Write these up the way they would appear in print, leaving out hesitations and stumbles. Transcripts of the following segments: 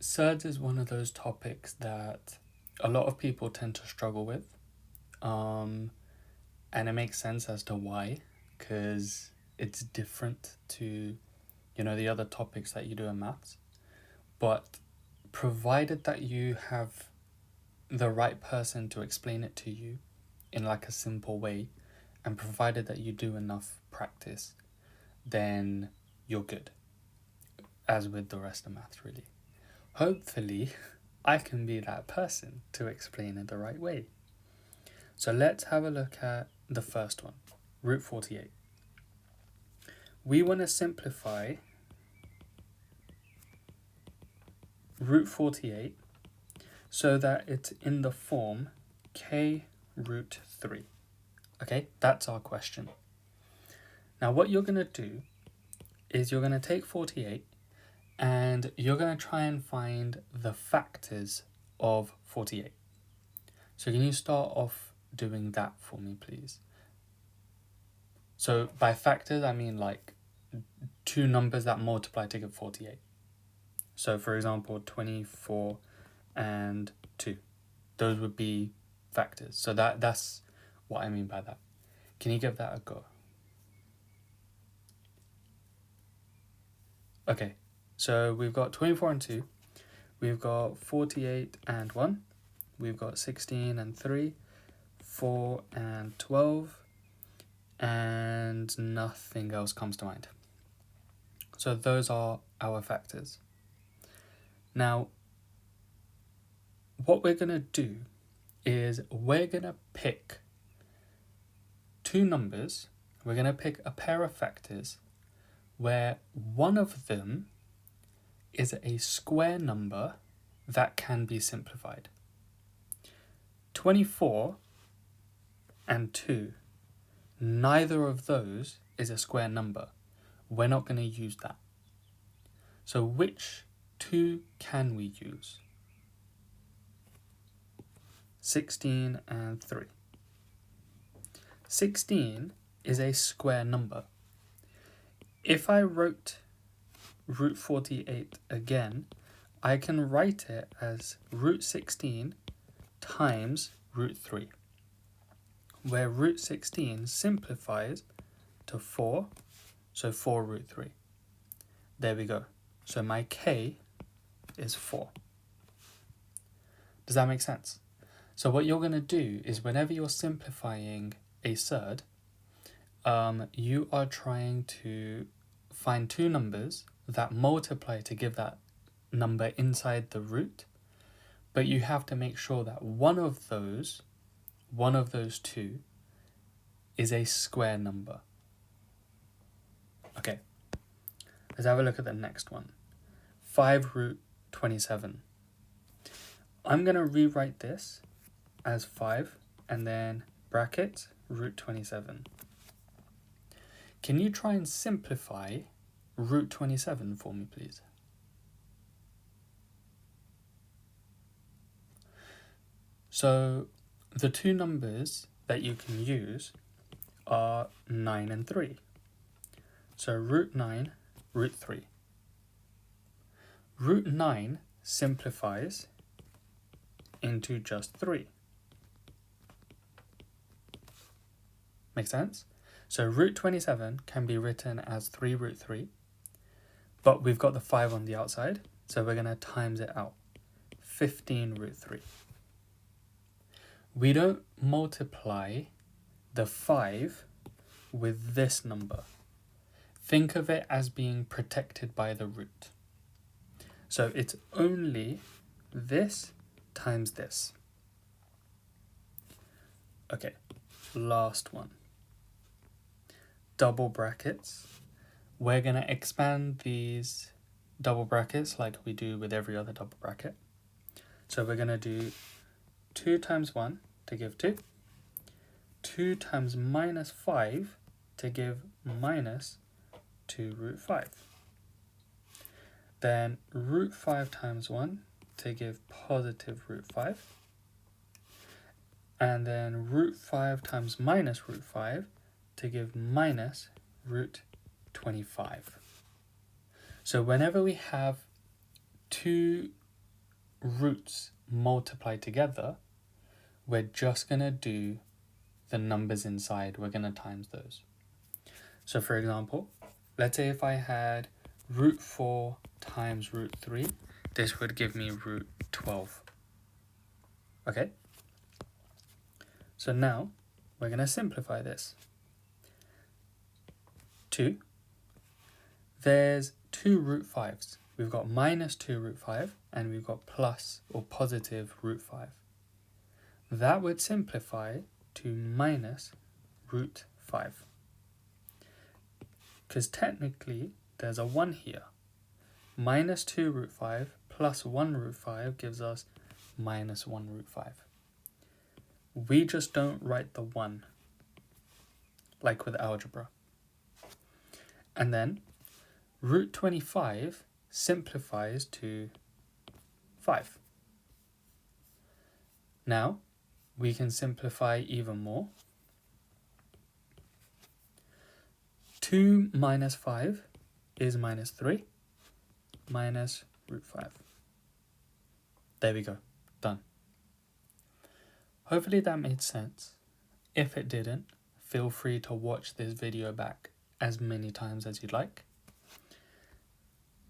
Surds is one of those topics that a lot of people tend to struggle with. And it makes sense as to why, because it's different to, the other topics that you do in maths. But provided that you have the right person to explain it to you in like a simple way, and provided that you do enough practice, then you're good. As with the rest of maths, really. Hopefully, I can be that person to explain it the right way. So let's have a look at the first one, root 48. We want to simplify root 48 so that it's in the form k root 3. Okay, that's our question. Now what you're going to do is you're going to take 48 and you're going to try and find the factors of 48. So can you start off doing that for me, please? So by factors, I mean like two numbers that multiply to give 48. So for example, 24 and 2. Those would be factors. So that's what I mean by that. Can you give that a go? Okay, so we've got 24 and 2. We've got 48 and 1. We've got 16 and 3. 4 and 12. And nothing else comes to mind. So those are our factors. Now, what we're going to do is we're going to pick two numbers. We're going to pick a pair of factors where one of them is a square number that can be simplified. 24 and 2, neither of those is a square number. We're not going to use that. So which two can we use? 16 and 3. 16 is a square number. If I wrote root 48 again, I can write it as root 16 times root 3, where root 16 simplifies to 4, so 4 root 3. There we go. So my k is 4. Does that make sense? So what you're going to do is whenever you're simplifying a surd, you are trying to find two numbers that multiply to give that number inside the root, but you have to make sure that one of those two is a square number. Okay, let's have a look at the next one. 5 root 27. I'm going to rewrite this as 5 and then bracket root 27. Can you try and simplify root 27 for me, please? So the two numbers that you can use are 9 and 3. So root 9, root 3. Root 9 simplifies into just 3. Make sense? So root 27 can be written as 3 root 3, but we've got the 5 on the outside, so we're going to times it out. 15 root 3. We don't multiply the 5 with this number. Think of it as being protected by the root. So it's only this times this. Okay, last one. Double brackets. We're going to expand these double brackets like we do with every other double bracket. So we're going to do 2 times 1 to give 2. 2 times minus 5 to give minus 2 root 5. Then root 5 times 1 to give positive root 5. And then root 5 times minus root 5 to give minus root 25. So whenever we have two roots multiply together, we're just going to do the numbers inside. We're going to times those. So for example, let's say if I had root 4 times root 3, this would give me root 12. Okay? So now we're going to simplify this. 2. There's 2 root 5s. We've got minus 2 root 5 and we've got plus or positive root 5. That would simplify to minus root 5. Because technically there's a 1 here. Minus 2 root 5 plus 1 root 5 gives us minus 1 root 5. We just don't write the 1 like with algebra. And then root 25 simplifies to 5. Now we can simplify even more. 2 minus 5 is minus 3 minus root 5. There we go. Done. Hopefully that made sense. If it didn't, feel free to watch this video back as many times as you'd like.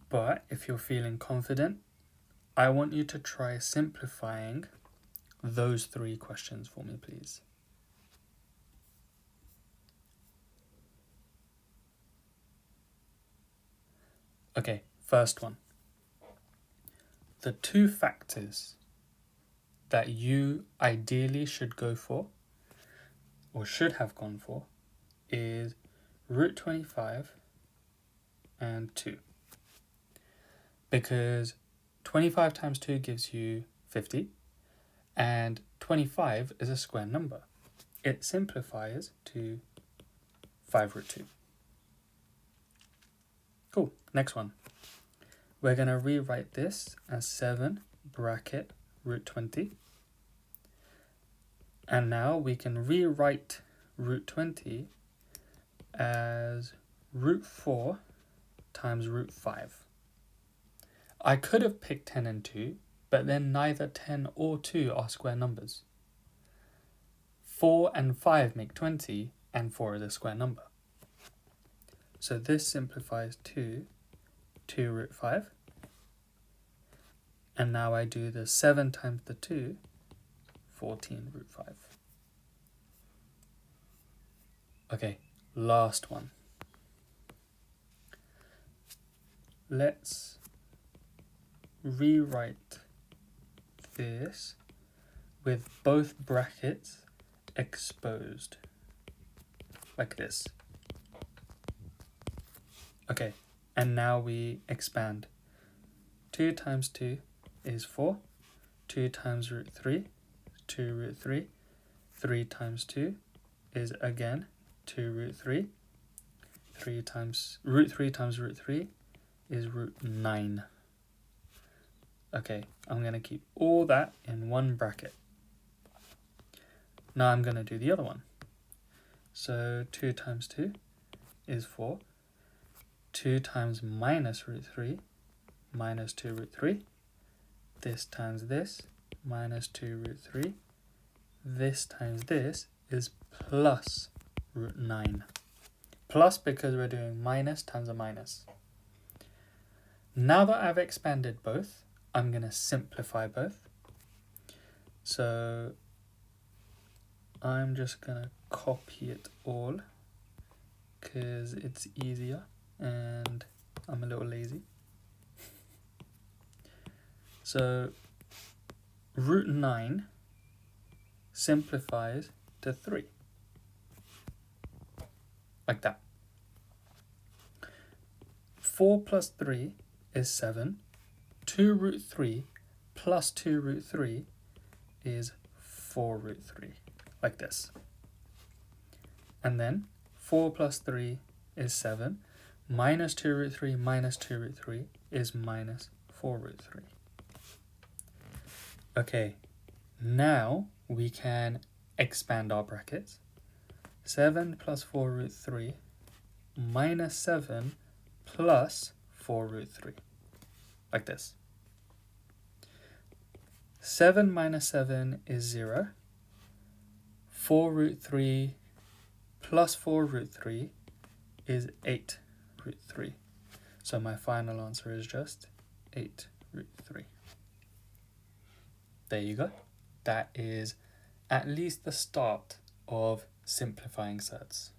But if you're feeling confident, I want you to try simplifying those 3 questions for me, please. Okay, first one. The 2 factors that you ideally should go for, or should have gone for, is root 25 and 2. Because 25 times 2 gives you 50, and 25 is a square number. It simplifies to 5 root 2. Cool, next one. We're going to rewrite this as 7 bracket root 20. And now we can rewrite root 20 as root 4 times root 5. I could have picked 10 and 2, but then neither 10 or 2 are square numbers. 4 and 5 make 20, and 4 is a square number. So this simplifies to 2 root 5. And now I do the 7 times the 2, 14 root 5. Okay, last one. Let's rewrite this with both brackets exposed, like this. Okay, and now we expand. 2 times 2 is 4. 2 times root 3, 2 root 3. 3 times 2 is again 2 root 3. 3 times root 3 is root 9. Okay, I'm going to keep all that in one bracket. Now I'm going to do the other one. So 2 times 2 is 4. 2 times minus root 3, minus 2 root 3. This times this, minus 2 root 3. This times this is plus root 9. Plus because we're doing minus times a minus. Now that I've expanded both, I'm going to simplify both. So I'm just going to copy it all because it's easier and I'm a little lazy. So root 9 simplifies to 3. Like that. 4 plus 3 is 7. 2 root 3 plus 2 root 3 is 4 root 3. Like this. And then 4 plus 3 is 7. Minus 2 root 3 minus 2 root 3 is minus 4 root 3. Okay, now we can expand our brackets. 7 plus 4 root 3 minus 7 plus 4 root 3. Like this. 7 minus 7 is 0. 4 root 3 plus 4 root 3 is 8 root 3. So my final answer is just 8 root 3. There you go. That is at least the start of simplifying surds.